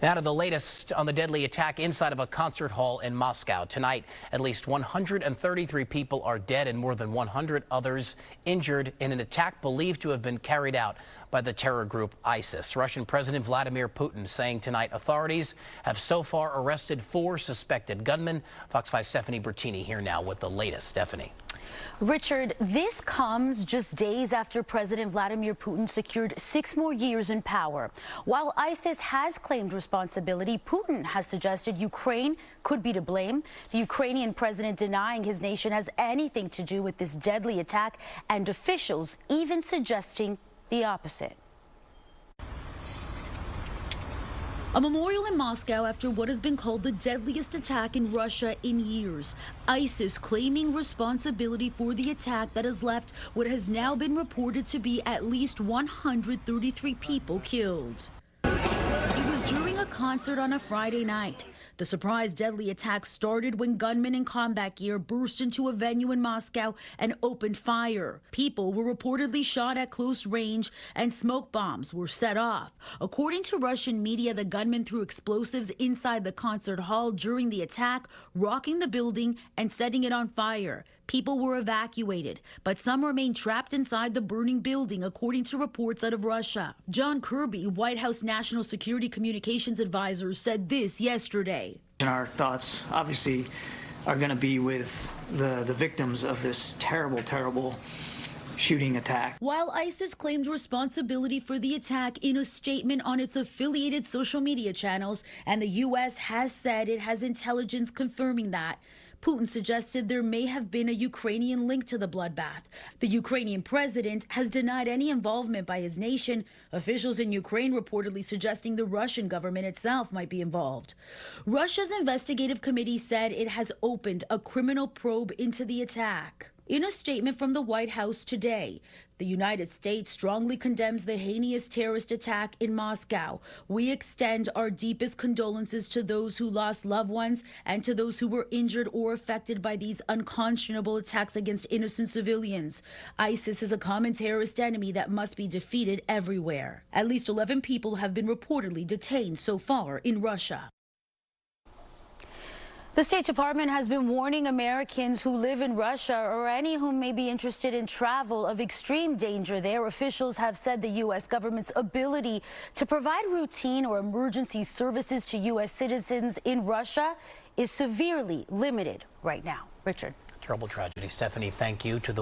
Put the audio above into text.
Now to the latest on the deadly attack inside of a concert hall in Moscow. Tonight, at least 133 people are dead and more than 100 others injured in an attack believed to have been carried out by the terror group ISIS. Russian President Vladimir Putin saying tonight authorities have so far arrested 4 suspected gunmen. Fox 5's Stephanie Bertini here now with the latest. Stephanie. Richard, this comes just days after President Vladimir Putin secured 6 more years in power. While ISIS has claimed responsibility, Putin has suggested Ukraine could be to blame. The Ukrainian president denying his nation has anything to do with this deadly attack, and officials even suggesting the opposite. A memorial in Moscow after what has been called the deadliest attack in Russia in years. ISIS claiming responsibility for the attack that has left what has now been reported to be at least 133 people killed. It was during a concert on a Friday night. The surprise deadly attack started when gunmen in combat gear burst into a venue in Moscow and opened fire. People were reportedly shot at close range and smoke bombs were set off. According to Russian media, the gunmen threw explosives inside the concert hall during the attack, rocking the building and setting it on fire. People were evacuated, but some remain trapped inside the burning building, according to reports out of Russia. John Kirby, White House National Security Communications Advisor, said this yesterday. Our thoughts, obviously, are going to be with the victims of this terrible, terrible shooting attack. While ISIS claimed responsibility for the attack in a statement on its affiliated social media channels, and the U.S. has said it has intelligence confirming that, Putin suggested there may have been a Ukrainian link to the bloodbath. The Ukrainian president has denied any involvement by his nation, officials in Ukraine reportedly suggesting the Russian government itself might be involved. Russia's investigative committee said it has opened a criminal probe into the attack. In a statement from the White House today, the United States strongly condemns the heinous terrorist attack in Moscow. We extend our deepest condolences to those who lost loved ones and to those who were injured or affected by these unconscionable attacks against innocent civilians. ISIS is a common terrorist enemy that must be defeated everywhere. At least 11 people have been reportedly detained so far in Russia. The State Department has been warning Americans who live in Russia or any who may be interested in travel of extreme danger there. Officials have said the U.S. government's ability to provide routine or emergency services to U.S. citizens in Russia is severely limited right now. Richard. Terrible tragedy. Stephanie, thank you. To the